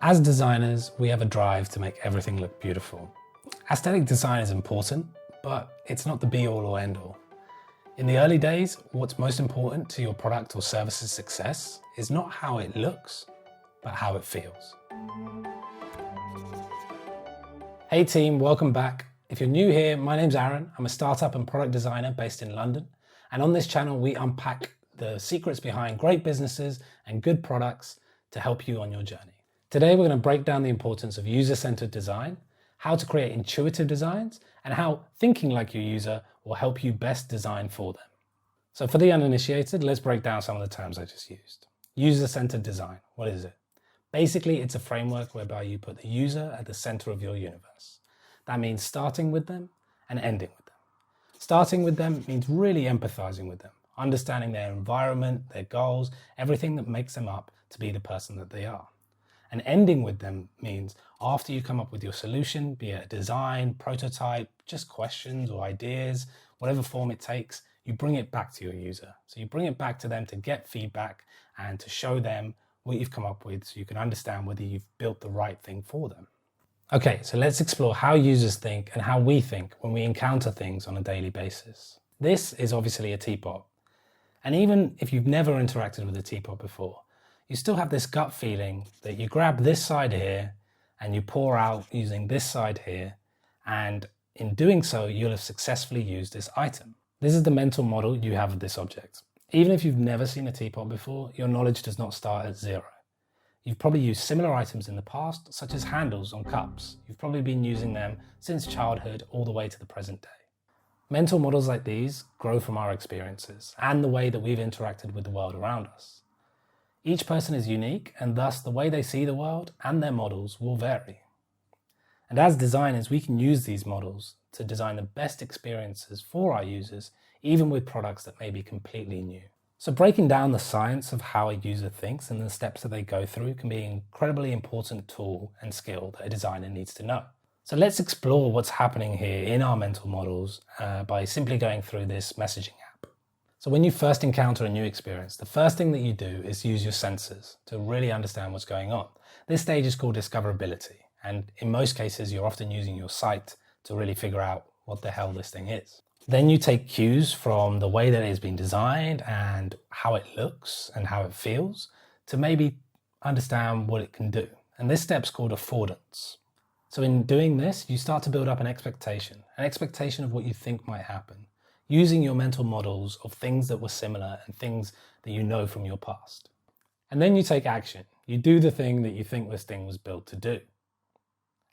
As designers, we have a drive to make everything look beautiful. Aesthetic design is important, but it's not the be-all or end-all. In the early days, what's most important to your product or service's success is not how it looks, but how it feels. Hey team, welcome back. If you're new here, my name's Aaron. I'm a startup and product designer based in London. And on this channel, we unpack the secrets behind great businesses and good products to help you on your journey. Today, we're going to break down the importance of user-centered design, how to create intuitive designs, and how thinking like your user will help you best design for them. So for the uninitiated, let's break down some of the terms I just used. User-centered design, what is it? Basically, it's a framework whereby you put the user at the center of your universe. That means starting with them and ending with them. Starting with them means really empathizing with them, understanding their environment, their goals, everything that makes them up to be the person that they are. And ending with them means after you come up with your solution, be it a design, prototype, just questions or ideas, whatever form it takes, you bring it back to your user. So you bring it back to them to get feedback and to show them what you've come up with so you can understand whether you've built the right thing for them. Okay, so let's explore how users think and how we think when we encounter things on a daily basis. This is obviously a teapot. And even if you've never interacted with a teapot before, you still have this gut feeling that you grab this side here and you pour out using this side here. And in doing so, you'll have successfully used this item. This is the mental model you have of this object. Even if you've never seen a teapot before, your knowledge does not start at zero. You've probably used similar items in the past, such as handles on cups. You've probably been using them since childhood all the way to the present day. Mental models like these grow from our experiences and the way that we've interacted with the world around us. Each person is unique, and thus the way they see the world and their models will vary. And as designers, we can use these models to design the best experiences for our users, even with products that may be completely new. So breaking down the science of how a user thinks and the steps that they go through can be an incredibly important tool and skill that a designer needs to know. So let's explore what's happening here in our mental models by simply going through this messaging app. So when you first encounter a new experience, the first thing that you do is use your senses to really understand what's going on. This stage is called discoverability. And in most cases, you're often using your sight to really figure out what the hell this thing is. Then you take cues from the way that it has been designed and how it looks and how it feels to maybe understand what it can do. And this step's called affordance. So in doing this, you start to build up an expectation of what you think might happen, using your mental models of things that were similar and things that you know from your past. And then you take action. You do the thing that you think this thing was built to do.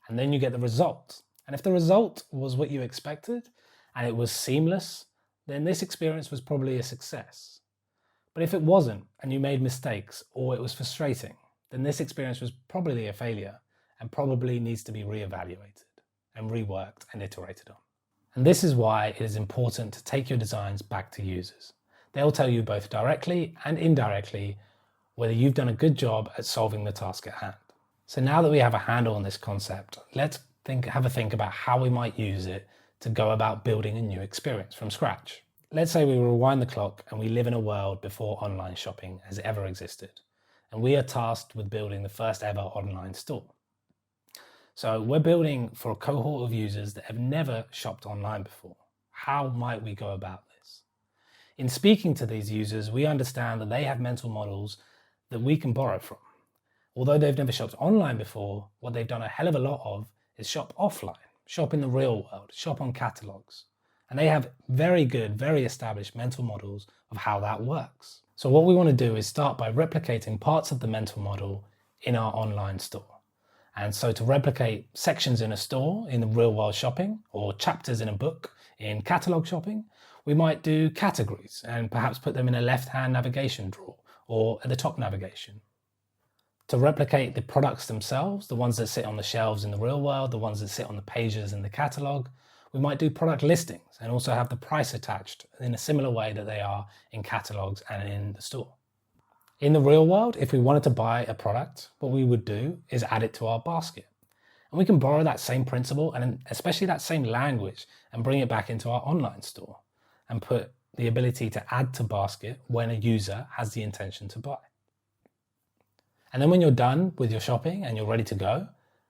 And then you get the result. And if the result was what you expected and it was seamless, then this experience was probably a success. But if it wasn't and you made mistakes or it was frustrating, then this experience was probably a failure and probably needs to be reevaluated and reworked and iterated on. And this is why it is important to take your designs back to users. They'll tell you both directly and indirectly whether you've done a good job at solving the task at hand. So now that we have a handle on this concept, let's have a think about how we might use it to go about building a new experience from scratch. Let's say we rewind the clock and we live in a world before online shopping has ever existed. And we are tasked with building the first ever online store. So we're building for a cohort of users that have never shopped online before. How might we go about this? In speaking to these users, we understand that they have mental models that we can borrow from. Although they've never shopped online before, what they've done a hell of a lot of is shop offline, shop in the real world, shop on catalogs. And they have very good, very established mental models of how that works. So what we want to do is start by replicating parts of the mental model in our online store. And so to replicate sections in a store in the real world shopping or chapters in a book in catalog shopping, we might do categories and perhaps put them in a left-hand navigation drawer or at the top navigation. To replicate the products themselves, the ones that sit on the shelves in the real world, the ones that sit on the pages in the catalog, we might do product listings and also have the price attached in a similar way that they are in catalogs and in the store. In the real world, if we wanted to buy a product, what we would do is add it to our basket. And we can borrow that same principle and especially that same language and bring it back into our online store and put the ability to add to basket when a user has the intention to buy. And then when you're done with your shopping and you're ready to go,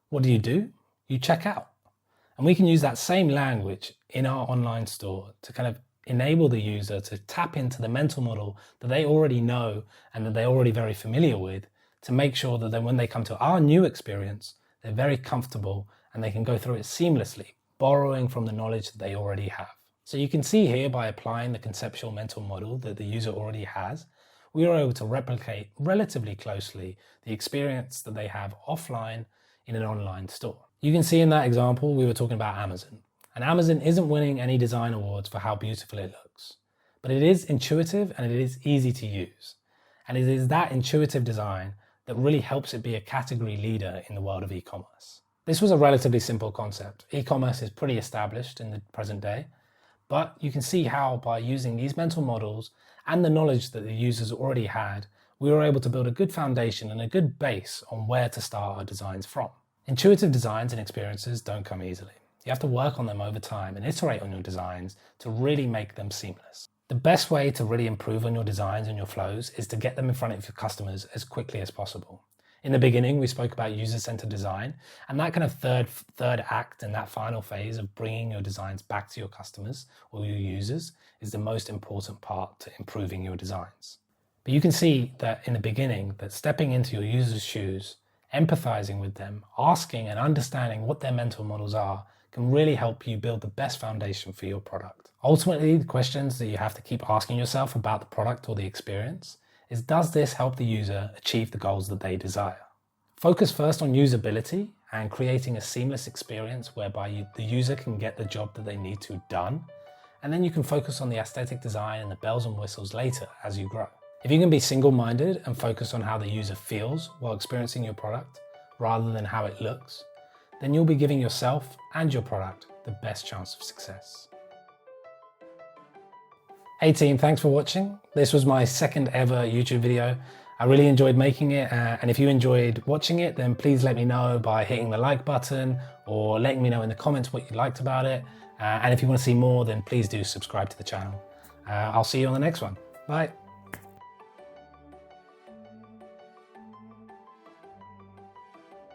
what do? You check out. And we can use that same language in our online store to kind of enable the user to tap into the mental model that they already know and that they're already very familiar with, to make sure that then when they come to our new experience, they're very comfortable and they can go through it seamlessly, borrowing from the knowledge that they already have. So you can see here, by applying the conceptual mental model that the user already has, we are able to replicate relatively closely the experience that they have offline in an online store. You can see in that example, we were talking about Amazon. And Amazon isn't winning any design awards for how beautiful it looks, but it is intuitive and it is easy to use. And it is that intuitive design that really helps it be a category leader in the world of e-commerce. This was a relatively simple concept. E-commerce is pretty established in the present day, but you can see how by using these mental models and the knowledge that the users already had, we were able to build a good foundation and a good base on where to start our designs from. Intuitive designs and experiences don't come easily. You have to work on them over time and iterate on your designs to really make them seamless. The best way to really improve on your designs and your flows is to get them in front of your customers as quickly as possible. In the beginning, we spoke about user-centered design, and that kind of third act and that final phase of bringing your designs back to your customers or your users is the most important part to improving your designs. But you can see that in the beginning, that stepping into your users' shoes, empathizing with them, asking and understanding what their mental models are, can really help you build the best foundation for your product. Ultimately, the questions that you have to keep asking yourself about the product or the experience is, does this help the user achieve the goals that they desire? Focus first on usability and creating a seamless experience whereby the user can get the job that they need to done, and then you can focus on the aesthetic design and the bells and whistles later as you grow. If you can be single-minded and focus on how the user feels while experiencing your product rather than how it looks, then you'll be giving yourself and your product the best chance of success. Hey team, thanks for watching. This was my second ever YouTube video. I really enjoyed making it, and if you enjoyed watching it, then please let me know by hitting the like button or letting me know in the comments what you liked about it. And if you want to see more, then please do subscribe to the channel. I'll see you on the next one. Bye.